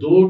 2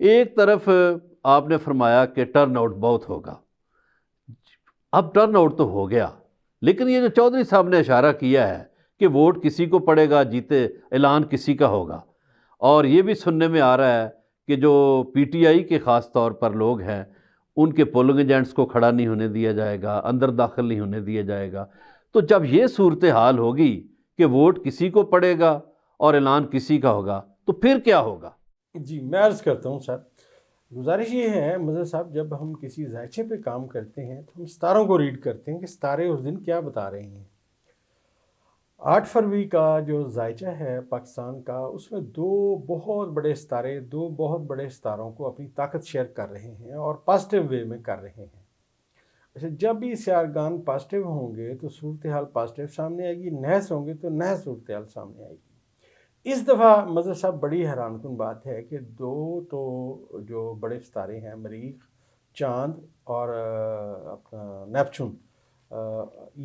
ایک طرف آپ نے فرمایا کہ ٹرن آؤٹ بہت ہوگا، اب ٹرن آؤٹ تو ہو گیا، لیکن یہ جو چودھری صاحب نے اشارہ کیا ہے کہ ووٹ کسی کو پڑے گا، جیتے اعلان کسی کا ہوگا، اور یہ بھی سننے میں آ رہا ہے کہ جو پی ٹی آئی کے خاص طور پر لوگ ہیں ان کے پولنگ ایجنٹس کو کھڑا نہیں ہونے دیا جائے گا، اندر داخل نہیں ہونے دیا جائے گا. تو جب یہ صورتحال ہوگی کہ ووٹ کسی کو پڑے گا اور اعلان کسی کا ہوگا تو پھر کیا ہوگا؟ جی میں عرض کرتا ہوں سر، گزارش یہ ہے مظہر صاحب، جب ہم کسی ذائچے پہ کام کرتے ہیں تو ہم ستاروں کو ریڈ کرتے ہیں کہ ستارے اس دن کیا بتا رہے ہیں. 8 فروری کا جو ذائچہ ہے پاکستان کا، اس میں دو بہت بڑے ستاروں کو اپنی طاقت شیئر کر رہے ہیں اور پازیٹیو وے میں کر رہے ہیں. اچھا، جب بھی سیارگان پازیٹیو ہوں گے تو صورتحال پازیٹیو سامنے آئے گی، نحس ہوں گے تو نحس صورتحال سامنے آئے گی. اس دفعہ مظہر صاحب بڑی حیران کن بات ہے کہ دو تو جو بڑے ستارے ہیں، مریخ، چاند اور اپنا نیپچون،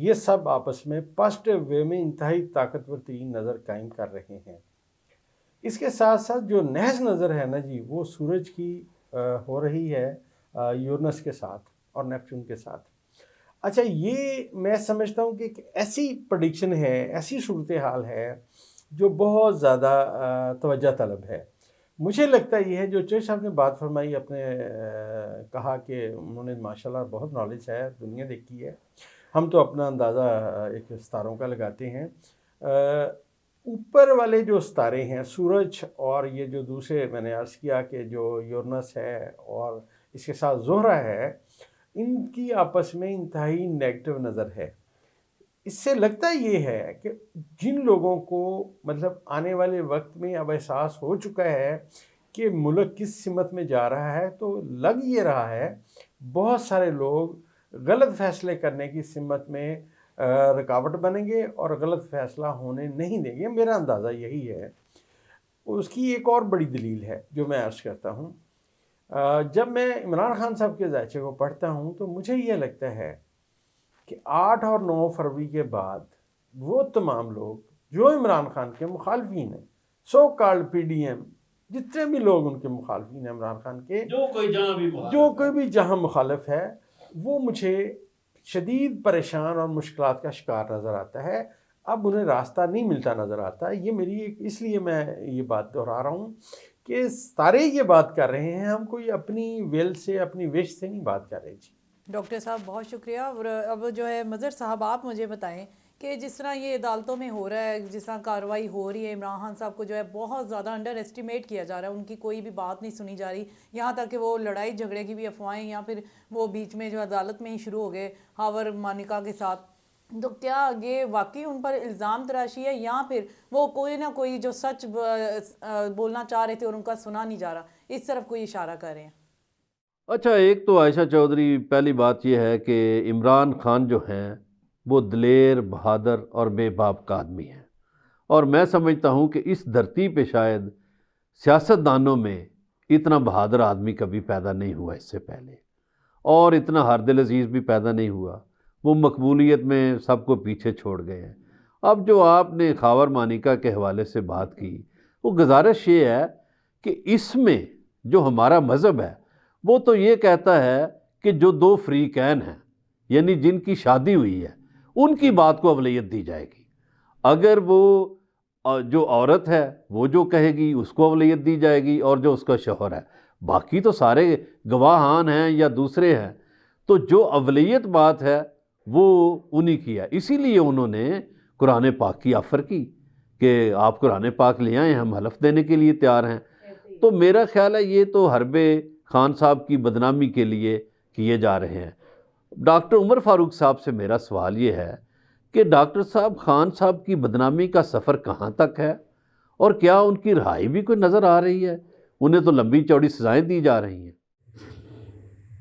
یہ سب آپس میں پازیٹیو وے میں انتہائی طاقتور ترین نظر قائم کر رہے ہیں. اس کے ساتھ ساتھ جو نحس نظر ہے نا جی، وہ سورج کی ہو رہی ہے یورنس کے ساتھ اور نیپچون کے ساتھ. اچھا، یہ میں سمجھتا ہوں کہ ایک ایسی پریڈکشن ہے، ایسی صورتحال ہے جو بہت زیادہ توجہ طلب ہے. مجھے لگتا یہ ہے جو چوہدری صاحب نے بات فرمائی، اپنے کہا کہ انہوں نے ماشاءاللہ بہت نالج ہے، دنیا دیکھی ہے، ہم تو اپنا اندازہ ایک ستاروں کا لگاتے ہیں. اوپر والے جو ستارے ہیں، سورج اور یہ جو دوسرے میں نے عرض کیا کہ جو یورنس ہے اور اس کے ساتھ زہرہ ہے، ان کی آپس میں انتہائی نیگیٹو نظر ہے. اس سے لگتا یہ ہے کہ جن لوگوں کو مطلب آنے والے وقت میں اب احساس ہو چکا ہے کہ ملک کس سمت میں جا رہا ہے، تو لگ یہ رہا ہے بہت سارے لوگ غلط فیصلے کرنے کی سمت میں رکاوٹ بنیں گے اور غلط فیصلہ ہونے نہیں دیں گے. میرا اندازہ یہی ہے. اس کی ایک اور بڑی دلیل ہے جو میں عرض کرتا ہوں. جب میں عمران خان صاحب کے ذائچے کو پڑھتا ہوں تو مجھے یہ لگتا ہے کہ 8 اور 9 فروری کے بعد وہ تمام لوگ جو عمران خان کے مخالفین ہیں، so called P D M, جتنے بھی لوگ ان کے مخالفین ہیں عمران خان کے، جو کوئی بھی جہاں مخالف ہے، وہ مجھے شدید پریشان اور مشکلات کا شکار نظر آتا ہے. اب انہیں راستہ نہیں ملتا نظر آتا. یہ میری اس لیے میں یہ بات دہرا رہا ہوں کہ ستارے یہ بات کر رہے ہیں، ہم کوئی اپنی ویل سے، اپنی وش سے نہیں بات کر رہے. جی ڈاکٹر صاحب بہت شکریہ. اور اب جو ہے مظہر صاحب آپ مجھے بتائیں کہ جس طرح یہ عدالتوں میں ہو رہا ہے، جس طرح کارروائی ہو رہی ہے، عمران خان صاحب کو جو ہے بہت زیادہ انڈر ایسٹیمیٹ کیا جا رہا ہے، ان کی کوئی بھی بات نہیں سنی جا رہی، یہاں تک کہ وہ لڑائی جھگڑے کی بھی افواہیں یا پھر وہ بیچ میں جو عدالت میں ہی شروع ہو گئے ہاور مانیکا کے ساتھ. تو کیا یہ واقعی ان پر الزام تراشی ہے یا پھر وہ کوئی نہ کوئی جو سچ بولنا چاہ رہے تھے اور ان کا سنا نہیں جا رہا، اس طرف کوئی اشارہ کر رہے ہیں؟ اچھا، ایک تو عائشہ چودھری، پہلی بات یہ ہے کہ عمران خان جو ہیں وہ دلیر، بہادر اور بے باک کا آدمی ہیں، اور میں سمجھتا ہوں کہ اس دھرتی پہ شاید سیاستدانوں میں اتنا بہادر آدمی کبھی پیدا نہیں ہوا اس سے پہلے، اور اتنا ہر دل عزیز بھی پیدا نہیں ہوا. وہ مقبولیت میں سب کو پیچھے چھوڑ گئے ہیں. اب جو آپ نے خاور مانیکا کے حوالے سے بات کی، وہ گزارش یہ ہے کہ اس میں جو ہمارا مذہب ہے وہ تو یہ کہتا ہے کہ جو دو فریقین ہیں، یعنی جن کی شادی ہوئی ہے، ان کی بات کو اولویت دی جائے گی. اگر وہ جو عورت ہے وہ جو کہے گی اس کو اولویت دی جائے گی، اور جو اس کا شوہر ہے، باقی تو سارے گواہان ہیں یا دوسرے ہیں، تو جو اولویت بات ہے وہ انہی کی ہے. اسی لیے انہوں نے قرآن پاک کی آفر کی کہ آپ قرآن پاک لے آئیں، ہم حلف دینے کے لیے تیار ہیں. تو میرا خیال ہے یہ تو حرب خان صاحب کی بدنامی کے لیے کیے جا رہے ہیں. ڈاکٹر عمر فاروق صاحب سے میرا سوال یہ ہے کہ ڈاکٹر صاحب، خان صاحب کی بدنامی کا سفر کہاں تک ہے، اور کیا ان کی رہائی بھی کوئی نظر آ رہی ہے؟ انہیں تو لمبی چوڑی سزائیں دی جا رہی ہیں.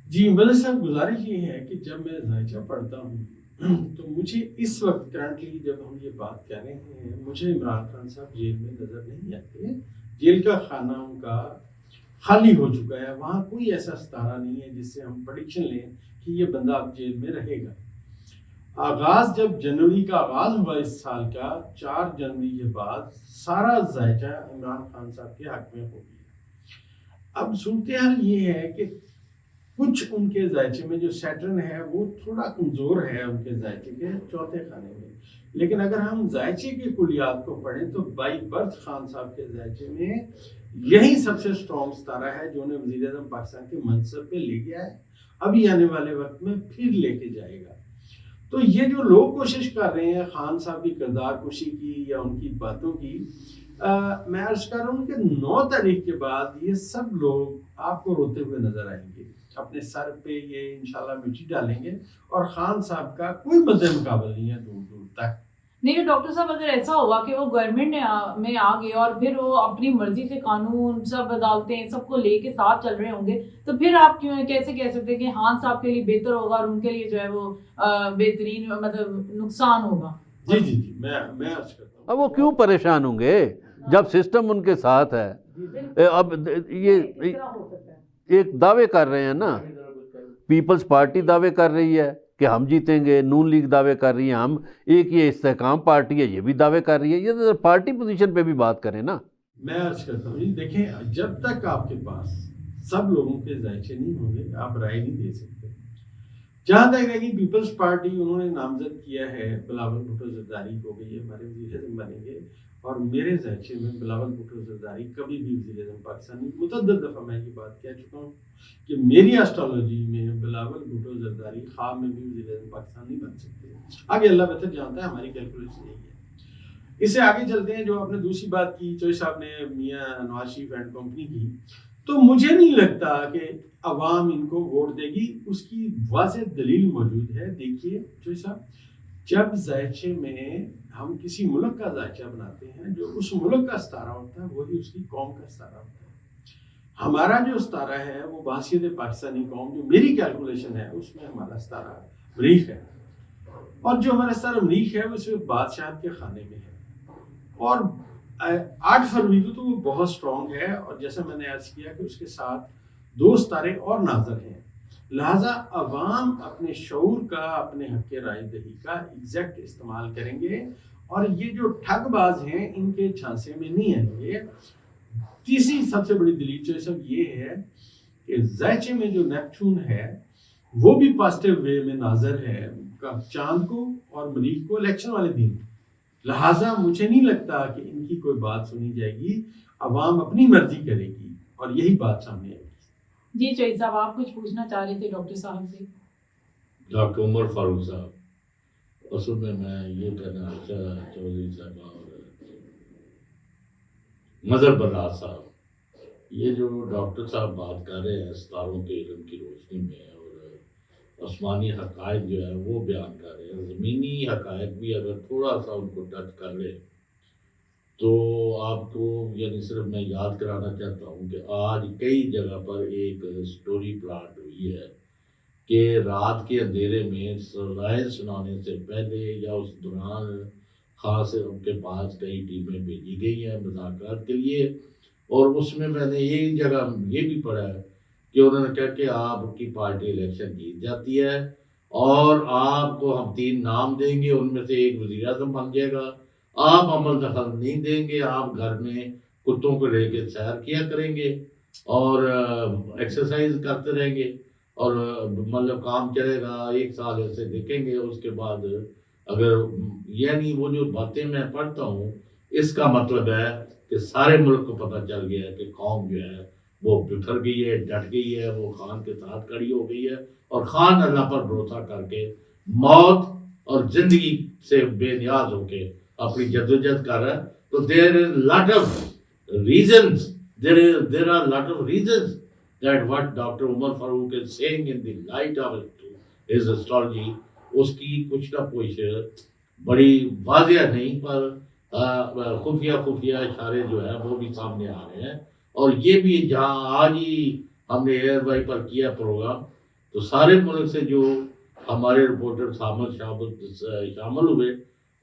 جی مدر صاحب، گزارش یہ ہے کہ جب میں ذائچہ پڑھتا ہوں تو مجھے اس وقت کرنٹلی جب ہم یہ بات کر رہے ہیں، مجھے عمران خان صاحب جیل میں نظر نہیں آتے. جیل کا خانہ ان کا خالی ہو چکا ہے، وہاں کوئی ایسا ستارہ نہیں ہے جس سے ہم پریڈکشن لیں کہ یہ بندہ اب جیل میں رہے گا. آغاز جب جنوری کا آغاز ہوا اس سال کا، 4 جنوری کے بعد سارا ذائچہ عمران خان صاحب کے حق میں ہو گیا. اب صورتحال یہ ہے کہ کچھ ان کے ذائچے میں جو سیٹرن ہے وہ تھوڑا کمزور ہے ان کے ذائچے کے چوتھے خانے میں، لیکن اگر ہم ذائچے کی کلیات کو پڑھیں تو بائی برتھ خان صاحب کے ذائچے میں یہی سب سے سٹرونگ ستارہ ہے جو انہیں وزیر اعظم پاکستان کے منصب پہ لے گیا ہے، ابھی آنے والے وقت میں پھر لے کے جائے گا۔ تو یہ جو لوگ کوشش کر رہے ہیں خان صاحب کی کردار کشی کی یا ان کی باتوں کی، میں عرض کر رہا ہوں کہ 9 تاریخ کے بعد یہ سب لوگ آپ کو روتے ہوئے نظر آئیں گے، اپنے سر پہ یہ انشاءاللہ مٹی ڈالیں گے، اور خان صاحب کا کوئی مد مقابل نہیں ہے دور دور تک۔ نہیں ڈاکٹر صاحب، اگر ایسا ہوا کہ وہ گورنمنٹ میں آ گئے اور پھر وہ اپنی مرضی سے قانون سب عدالتیں سب کو لے کے ساتھ چل رہے ہوں گے، تو پھر آپ کیسے کہہ سکتے ہیں کہ خان صاحب کے لیے بہتر ہوگا اور ان کے لیے جو ہے وہ بہترین مطلب نقصان ہوگا؟ جی جی جی میں عرض کرتا ہوں، اب وہ کیوں پریشان ہوں گے جب سسٹم ان کے ساتھ ہے؟ اب یہ ایک دعوے کر رہے ہیں نا، پیپلز پارٹی دعوے کر رہی ہے کہ ہم جیتیں گے، نون لیگ دعوے کر رہی ہے، ہم ایک یہ استحکام پارٹی ہے یہ بھی دعوے کر رہی ہے، یہ پارٹی پوزیشن پہ بھی بات کریں نا۔ میں عرض کرتا ہوں جی دیکھیں، جب تک آپ کے پاس سب لوگوں کے ذائچے نہیں ہوں گے آپ رائے نہیں دے سکتے۔ جہاں تک رہے گی پیپلز پارٹی، انہوں نے نامزد کیا ہے بلاول بھٹو زرداری کو کہ یہ ہمارے وزیر اعظم بنیں گے، اور میرے ذائچے میں بلاول بھٹو زرداری کبھی بھی وزیر اعظم پاکستان نہیں۔ متعدد دفعہ میں یہ بات کہہ چکا ہوں کہ میری اسٹرالوجی میں بلاول بھٹو زرداری خواب میں بھی وزیر اعظم پاکستان نہیں بن سکتے۔ آگے اللہ بہتر جانتا ہے، ہماری کیلکولیشن یہی ہے۔ اس سے آگے چلتے ہیں، جو آپ نے دوسری بات کی چوہے صاحب نے میاں نواز شریف اینڈ کمپنی کی، تو مجھے نہیں لگتا کہ عوام ان کو ووٹ دے گی۔ اس کی واضح دلیل موجود ہے، دیکھیے چوہے صاحب، جب ذائچے میں ہم کسی ملک کا ذائچہ بناتے ہیں، جو اس ملک کا ستارہ ہوتا ہے وہی اس کی قوم کا ستارہ ہوتا ہے۔ ہمارا جو ستارہ ہے وہ بحیثیت پاکستانی قوم، جو میری کیلکولیشن ہے اس میں ہمارا ستارہ مریخ ہے، اور جو ہمارا ستارہ مریخ ہے وہ اس وقت بادشاہت کے خانے میں ہے، اور 8 فروری کو تو وہ بہت سٹرونگ ہے، اور جیسا میں نے عرض کیا کہ اس کے ساتھ 2 ستارے اور ناظر ہیں، لہٰذا عوام اپنے شعور کا، اپنے حق رائے دہی کا ایگزیکٹ استعمال کریں گے، اور یہ جو ٹھگ باز ہیں ان کے جھانسے میں نہیں آئیں گے۔ تیسری سب سے بڑی دلیل جو سب یہ ہے کہ ذائچے میں جو نیپچون ہے وہ بھی پازیٹیو وے میں ناظر ہے چاند کو اور مریخ کو الیکشن والے دن، لہٰذا مجھے نہیں لگتا کہ ان کی کوئی بات سنی جائے گی، عوام اپنی مرضی کرے گی اور یہی بات سامنے آئے گی۔ جی چوہے صاحب، آپ کچھ پوچھنا چاہ رہے تھے ڈاکٹر صاحب سے؟ ڈاکٹر عمر فاروق صاحب، اصل میں یہ کہنا عائشہ چودھری صاحبہ اور مظہر براز صاحب، یہ جو ڈاکٹر صاحب بات کر رہے ہیں ستاروں کے علم کی روشنی میں، اور آسمانی حقائق جو ہے وہ بیان کر رہے ہیں، زمینی حقائق بھی اگر تھوڑا سا ان کو ٹچ کر لے تو آپ کو، یعنی صرف میں یاد کرانا چاہتا ہوں کہ آج کئی جگہ پر ایک سٹوری پلانٹ ہوئی ہے کہ رات کے اندھیرے میں رائے سنانے سے پہلے یا اس دوران خاص ان کے پاس کئی ٹیمیں بھیجی گئی ہیں مذاکرات کے لیے، اور اس میں نے ایک جگہ یہ بھی پڑھا ہے کہ انہوں نے کہا کہ آپ کی پارٹی الیکشن جیت جاتی ہے اور آپ کو ہم 3 نام دیں گے، ان میں سے ایک وزیر اعظم بن جائے گا، آپ عمل دخل نہیں دیں گے، آپ گھر میں کتوں کو لے کے سیر کیا کریں گے اور ایکسرسائز کرتے رہیں گے، اور مطلب کام چلے گا، 1 سال ایسے دیکھیں گے، اس کے بعد اگر، یعنی وہ جو باتیں میں پڑھتا ہوں اس کا مطلب ہے کہ سارے ملک کو پتہ چل گیا ہے کہ قوم جو ہے وہ بکھر گئی ہے، ڈٹ گئی ہے، وہ خان کے ساتھ کھڑی ہو گئی ہے، اور خان اللہ پر بھروسہ کر کے موت اور زندگی سے بے نیاز ہو کے اپنی جدوجہد کر رہا ہے۔ تو there are lot of reasons that what Dr. Umar Farooq is saying in the light of his astrology، اس کی کچھ نہ کچھ بڑی واضح نہیں پر خفیہ اشارے جو ہیں وہ بھی سامنے آ رہے ہیں، اور یہ بھی جہاں آج ہی ہم نے ایئر وائی پر کیا پروگرام، تو سارے ملک سے جو ہمارے رپورٹر شامل ہوئے،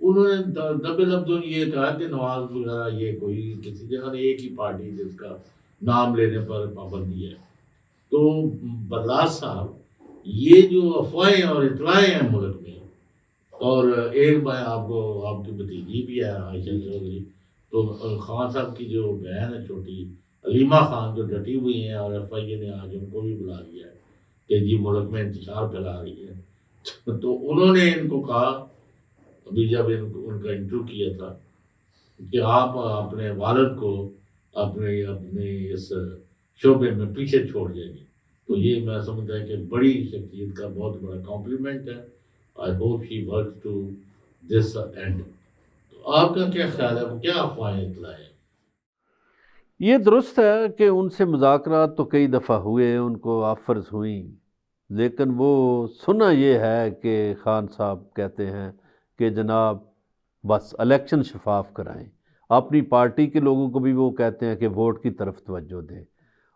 انہوں نے دبے لفظوں یہ کہا کہ نواز وغیرہ یہ کوئی کسی جگہ نے ایک ہی پارٹی جس کا نام لینے پر پابندی ہے۔ تو براز صاحب، یہ جو افواہیں اور اطلاعیں ہیں ملک میں، اور ایک میں آپ کو، آپ کی بھتیجی بھی ہے عائشہ چودھری، تو خان صاحب کی جو بہن ہے چھوٹی علیمہ خان جو ڈٹی ہوئی ہیں اور ایف آئی اے نے آج ان کو بھی بلا لیا ہے کہ جی ملک میں انتشار پھیلا رہی ہے، تو انہوں نے ان کو کہا ابھی جب ان کا انٹرویو کیا تھا کہ آپ اپنے والد کو اپنے اس شعبے میں پیچھے چھوڑ جائیں گے، تو یہ میں سمجھتا ہے کہ بڑی شخصیت کا بہت بڑا کمپلیمنٹ ہے. I hope she work to this end. تو آپ کا کیا خیال ہے، وہ کیا افواہیں اطلاع ہے؟ یہ درست ہے کہ ان سے مذاکرات تو کئی دفعہ ہوئے، ان کو آفرز ہوئیں، لیکن وہ سنا یہ ہے کہ خان صاحب کہتے ہیں کہ جناب بس الیکشن شفاف کرائیں. اپنی پارٹی کے لوگوں کو بھی وہ کہتے ہیں کہ ووٹ کی طرف توجہ دیں.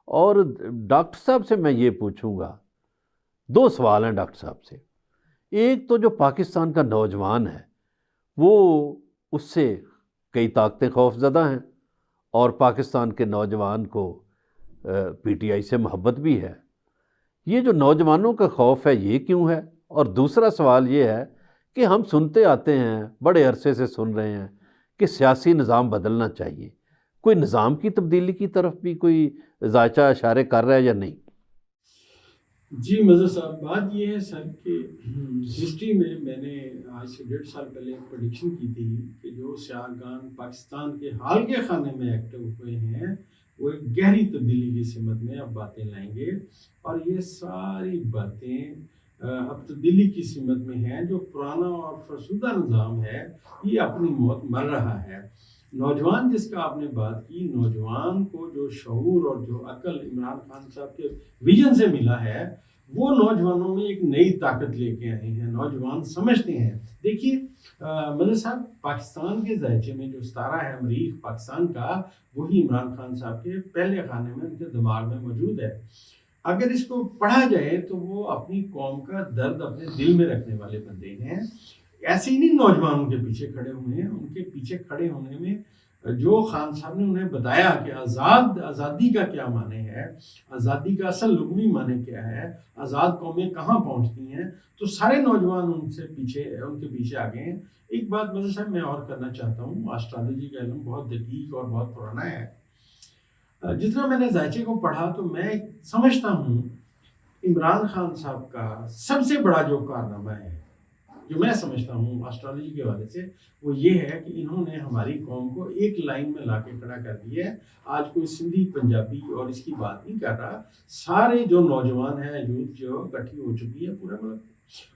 اور ڈاکٹر صاحب سے میں یہ پوچھوں گا، دو سوال ہیں ڈاکٹر صاحب سے. ایک تو جو پاکستان کا نوجوان ہے وہ اس سے کئی طاقتیں خوف زدہ ہیں، اور پاکستان کے نوجوان کو پی ٹی آئی سے محبت بھی ہے. یہ جو نوجوانوں کا خوف ہے یہ کیوں ہے؟ اور دوسرا سوال یہ ہے کہ ہم سنتے آتے ہیں، بڑے عرصے سے سن رہے ہیں کہ سیاسی نظام بدلنا چاہیے. کوئی نظام کی تبدیلی کی طرف بھی کوئی ذائقہ اشارے کر رہا ہے یا نہیں؟ جی مظہر صاحب، بات یہ ہے سر کہ ہسٹری میں نے آج سے 1.5 سال پہلے ایک پریڈکشن کی تھی کہ جو سیاحگان پاکستان کے حال کے خانے میں ایکٹیو ہوئے ہیں وہ ایک گہری تبدیلی کی سمت میں اب باتیں لائیں گے، اور یہ ساری باتیں اب تبدیلی کی سمت میں ہیں. جو پرانا اور فرسودہ نظام ہے یہ اپنی موت مر رہا ہے. نوجوان جس کا آپ نے بات کی، نوجوان کو جو شعور اور جو عقل عمران خان صاحب کے ویژن سے ملا ہے وہ نوجوانوں میں ایک نئی طاقت لے کے آئے ہیں. نوجوان سمجھتے ہیں. دیکھیے مدر صاحب، پاکستان کے ذائچے میں جو ستارہ ہے مریخ پاکستان کا، وہی عمران خان صاحب کے پہلے خانے میں ان کے دماغ میں موجود ہے. اگر اس کو پڑھا جائے تو وہ اپنی قوم کا درد اپنے دل میں رکھنے والے بندے ہیں. ایسے ہی نہیں نوجوان ان کے پیچھے کھڑے ہوئے ہیں. ان کے پیچھے کھڑے ہونے میں جو خان صاحب نے انہیں بتایا کہ آزادی کا کیا معنی ہے، آزادی کا اصل لغوی معنی کیا ہے، آزاد قومیں کہاں پہنچتی ہیں، تو سارے نوجوان ان کے پیچھے آ گئے ہیں. ایک بات مظہر صاحب میں اور کرنا چاہتا ہوں، آسٹرالوجی کا علم بہت دقیق اور بہت پرانا ہے. جتنا میں نے ذائچے کو پڑھا تو میں سمجھتا ہوں عمران خان صاحب کا سب سے بڑا جو کارنامہ ہے جو میں سمجھتا ہوں آسٹرالوجی کے حوالے سے، وہ یہ ہے کہ انہوں نے ہماری قوم کو ایک لائن میں لا کے کھڑا کر دیا ہے. آج کوئی سندھی پنجابی اور اس کی بات نہیں کر رہا، سارے جو نوجوان ہیں، یوتھ جو اکٹھی ہو چکی ہے پورے ملک،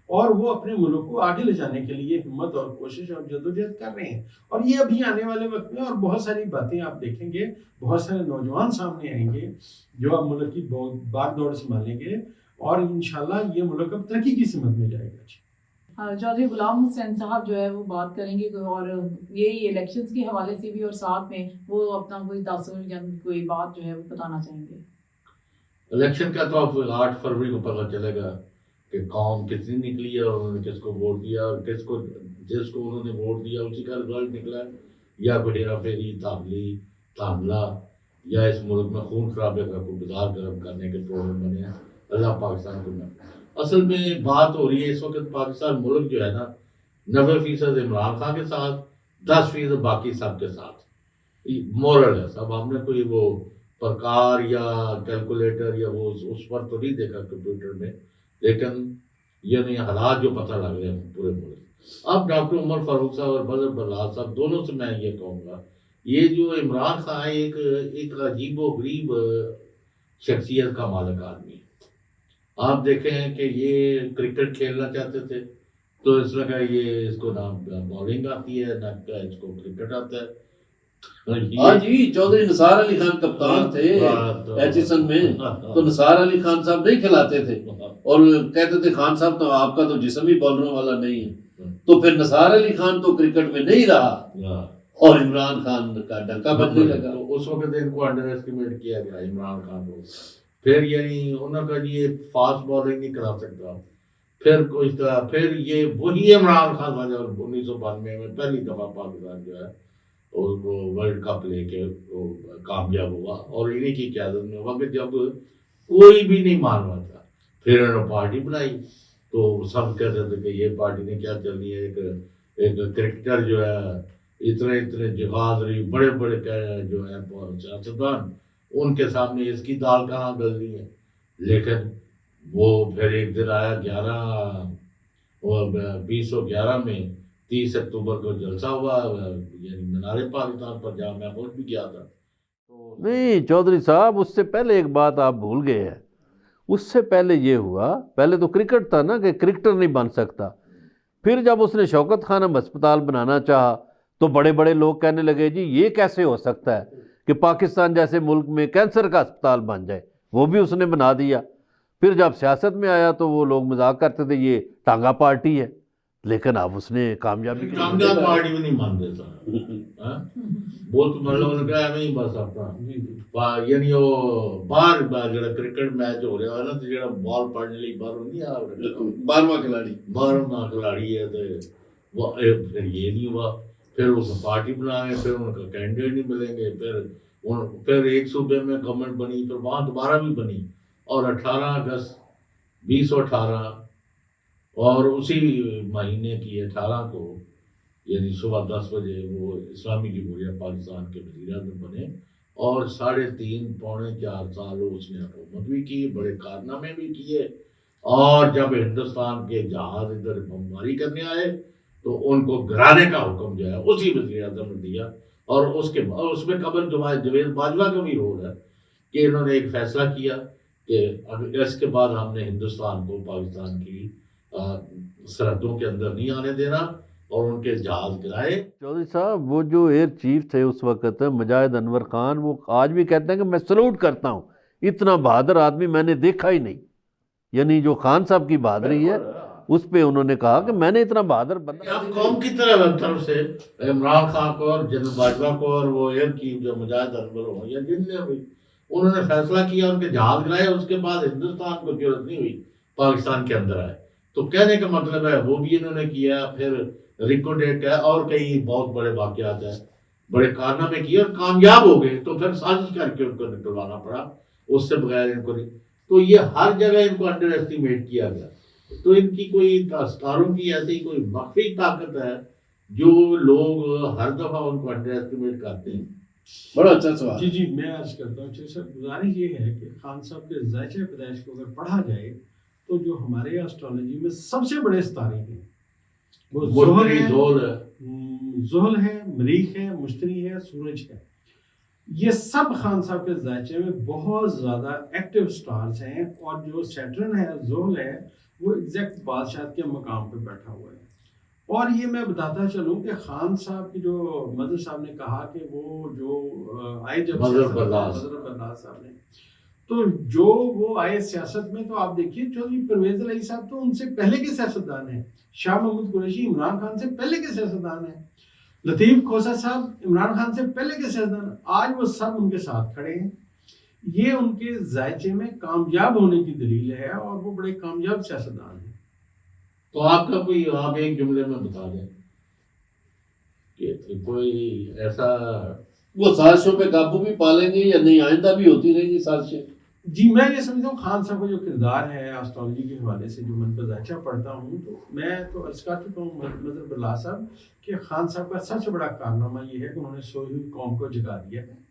اور وہ اپنے ملک کو آگے لے جانے کے لیے ہمت اور کوشش اور جدوجہد کر رہے ہیں. اور یہ ابھی آنے والے وقت میں اور بہت ساری باتیں آپ دیکھیں گے، بہت سارے نوجوان سامنے آئیں گے جو اب ملک کی باغ دوڑ سنبھالیں گے، اور انشاءاللہ یہ ملک اب ترقی کی سمت میں جائے گا. چودھری غلام حسین صاحب جو ہے وہ بات کریں گے، اور یہی الیکشنز کے حوالے سے بھی، اور ساتھ میں وہ اپنا کوئی تاثر یا کوئی بات جو ہے وہ بتانا چاہیں گے. الیکشن کا تو اب 8 فروری کو پتہ چلے گا کہ قوم کتنی نکلی ہے اور انہوں نے کس کو ووٹ دیا، اور جس کو انہوں نے ووٹ دیا اسی کا رزلٹ نکلا ہے، یا کوئی ہیرا پھیری، تعاملہ، یا اس ملک میں خون خرابے کا کوئی بازار گرم کرنے کے پروگرام بنے ہیں. اللہ پاکستان کو میں اصل میں بات ہو رہی ہے اس وقت پاکستان ملک جو ہے نا 90% عمران خان کے ساتھ، 10% باقی سب کے ساتھ. مورل ہے سب. ہم نے کوئی وہ پرکار یا کیلکولیٹر یا وہ اس پر تو نہیں دیکھا کمپیوٹر میں، لیکن یہ حالات جو پتہ لگ رہے ہیں پورے ملک. اب ڈاکٹر عمر فاروق صاحب اور مظہر بلال صاحب دونوں سے میں یہ کہوں گا، یہ جو عمران خان ایک عجیب و غریب شخصیت کا مالک آدمی ہے. آپ دیکھیں کہ یہ کرکٹ کھیلنا چاہتے تھے تو اس لگا یہ اس کو نہ بالنگ آتی ہے نہ اس کو کرکٹ آتا ہے. ہاں جی، چودھری نثار علی خان کپتان تھے ایچسن میں، تو نثار علی خان صاحب نہیں کھلاتے تھے اور کہتے تھے خان صاحب تو آپ کا تو جسم ہی بالروں والا نہیں ہے. تو پھر نثار علی خان تو کرکٹ میں نہیں رہا اور عمران خان کا ڈنکا بجنے لگا. تو اس وقت ان کو انڈر ایسٹیمیٹ کیا گیا عمران خان کو. پھر یعنی انہوں کا یہ فاسٹ بالنگ نہیں کرا سکتا. پھر یہ وہی عمران خان تھا جو 1992 میں پہلی دفعہ پاکستان جو ہے وہ ورلڈ کپ لے کے وہ کامیاب ہوا، اور انہیں کی قیادت میں ہوا کہ جب کوئی بھی نہیں مان رہا تھا. پھر انہوں نے پارٹی بنائی تو سب کہتے تھے کہ یہ پارٹی نے کیا چلنی ہے. ایک کرکٹر جو ہے اتنے جغاز رہی، بڑے جو ہیں سیاستدان، ان کے سامنے اس کی دال کہاں گل رہی ہے. لیکن وہ پھر ایک دن آیا 2011 میں 30 اکتوبر کو جلسہ ہوا یعنی مینار پاکستان پر، جہاں میں خود بھی گیا تھا. نہیں چودھری صاحب، اس سے پہلے ایک بات آپ بھول گئے ہیں. اس سے پہلے یہ ہوا، پہلے تو کرکٹ تھا نا کہ کرکٹر نہیں بن سکتا. پھر جب اس نے شوکت خانم ہسپتال بنانا چاہا تو بڑے بڑے لوگ کہنے لگے جی یہ کیسے ہو سکتا ہے کہ پاکستان جیسے ملک میں کینسر کا ہسپتال بن جائے. وہ بھی اس نے بنا دیا. پھر جب سیاست میں آیا تو وہ لوگ مذاق کرتے تھے یہ ٹانگا پارٹی ہے، لیکن اب اس نے کامیابی کی. کامیاب پارٹی بھی نہیں مانتے تھا. وہ تو مطلب نے کہا نہیں بس اپنا یعنی وہ باہر جڑا کرکٹ میچ ہو رہا ہے نا تو جڑا بال پڑنے لی باہر نہیں آ 12واں کھلاڑی ہے. تو وہ پھر یہ نہیں ہوا. پھر اس پارٹی بنائے، پھر ان کا کینڈیڈیٹ نہیں ملیں گے. پھر ایک صوبے میں گورنمنٹ بنی، پھر وہاں دوبارہ بھی بنی. اور 18 اگست 2018 اور اسی مہینے کی 18 کو یعنی صبح 10 بجے وہ اسلامی جمہوریہ پاکستان کے وزیر اعظم بنے. اور 3.5 پونے 4 سال اس نے حکومت بھی کی، بڑے کارنامے بھی کیے. اور جب ہندوستان کے جہاز ادھر بمباری کرنے آئے تو ان کو گرانے کا حکم جو ہے اسی وزیر اعظم نے دیا. اور اس میں قبل جوید باجوہ کا بھی رول ہے کہ انہوں نے ایک فیصلہ کیا کہ اس کے بعد ہم نے ہندوستان کو پاکستان کی سرحدوں کے اندر نہیں آنے دینا اور ان کے جہاز گرائے. چودھری صاحب وہ جو ایئر چیف تھے اس وقت مجاہد انور خان، وہ آج بھی کہتے ہیں کہ میں سلوٹ کرتا ہوں، اتنا بہادر آدمی میں نے دیکھا ہی نہیں. یعنی جو خان صاحب کی بہادری ہے اس پہ انہوں نے کہا کہ میں نے اتنا بہادر بندہ. اب قوم کی طرف سے عمران خان کو اور جنرل باجوہ کو اور وہ ایئر چیف جو مجاہد انور ہوں یا جن نے بھی، انہوں نے فیصلہ کیا ان کے جہاز گرائے. اس کے بعد ہندوستان کو ضرورت نہیں ہوئی پاکستان کے اندر آئے. تو کہنے کا مطلب ہے وہ بھی انہوں نے کیا. پھر ریکو ڈیٹ ہے اور کئی بہت بڑے واقعات ہیں، بڑے کارنامے کیے اور کامیاب ہو گئے. تو پھر سازش کر کے ان کو نکلوانا پڑا، اس سے بغیر ان کو نہیں. تو یہ ہر جگہ ان کو انڈر ایسٹیمیٹ کیا گیا. تو ان کی کوئی ستاروں کی ایسی کوئی مخفی طاقت ہے جو لوگ ہر دفعہ ان کو انڈر ایسٹیمیٹ کرتے ہیں. بڑا اچھا سوال. جی میں عرض کرتا ہوں سر، گزارش یہ ہے کہ خان صاحب کے ذائچہ پیدائش کو اگر پڑھا جائے تو جو ہمارے اسٹرالوجی میں سب سے بڑے ستارے ہیں وہ زحل ہے، مریخ ہے، مشتری ہے، سورج ہے. یہ سب خان صاحب کے ذائچے میں بہت زیادہ ایکٹیو سٹارز ہیں. اور جو سیٹرن ہے، زحل ہے، وہ ایگزیکٹ بادشاہت کے مقام پہ بیٹھا ہوا ہے. اور یہ میں بتاتا چلوں کہ خان صاحب کی جو مظہر صاحب نے کہا کہ وہ جو آئے جب مظہر بردار صاحب نے، تو جو وہ آئے سیاست میں، تو آپ دیکھیے چودھری پرویز الہی صاحب تو ان سے پہلے کے سیاستدان ہیں. شاہ محمود قریشی عمران خان سے پہلے کے سیاستدان ہیں. لطیف کھوسہ صاحب عمران خان سے پہلے کے سیاستدان. آج وہ سب ان کے ساتھ کھڑے ہیں. یہ ان کے ذائچے میں کامیاب ہونے کی دلیل ہے اور وہ بڑے کامیاب سیاستدان ہیں. تو آپ کا کوئی آپ ایک جملے میں بتا دیں کہ کوئی ایسا وہ سازشوں پہ قابو بھی پالیں گے یا نہیں، آئندہ بھی ہوتی رہیں گی سازشیں؟ جی میں یہ سمجھتا ہوں خان صاحب کا جو کردار ہے اسٹرالوجی کے حوالے سے جو میں ذائچہ پڑھتا ہوں، تو میں تو عرض کر چکا ہوں مظہر بردار صاحب کہ خان صاحب کا سب سے بڑا کارنامہ یہ ہے کہ انہوں نے سوئی ہوئی قوم کو جگا دیا ہے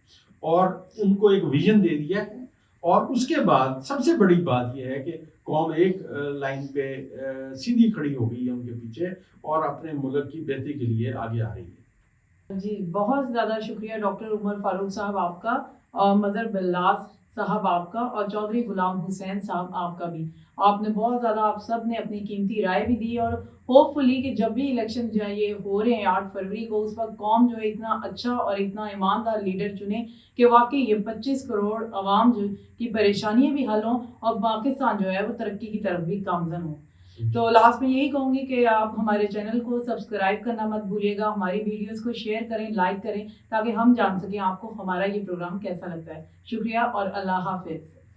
اور ان کو ایک ویژن دے دیا ہے. اور اس کے بعد سب سے بڑی بات یہ ہے کہ قوم ایک لائن پہ سیدھی کھڑی ہو گئی ہے ان کے پیچھے اور اپنے ملک کی بہتری کے لیے آگے آ رہی ہے. جی بہت زیادہ شکریہ ڈاکٹر عمر فاروق صاحب آپ کا، اور مظہر بلاس صاحب آپ کا، اور چودھری غلام حسین صاحب آپ کا بھی. آپ نے بہت زیادہ، آپ سب نے اپنی قیمتی رائے بھی دی. اور ہوپ فلی کہ جب بھی الیکشن جو ہے یہ ہو رہے ہیں 8 فروری کو، اس وقت قوم جو ہے اتنا اچھا اور اتنا ایماندار لیڈر چنے کہ واقعی یہ 25 کروڑ عوام جو کی پریشانیاں بھی حل ہوں اور پاکستان جو ہے وہ ترقی کی طرف بھی گامزن ہوں. تو لاسٹ میں یہی کہوں گی کہ آپ ہمارے چینل کو سبسکرائب کرنا مت بھولیے گا، ہماری ویڈیوز کو شیئر کریں، لائک کریں، تاکہ ہم جان سکیں آپ کو ہمارا یہ پروگرام کیسا لگتا ہے. شکریہ اور اللہ حافظ.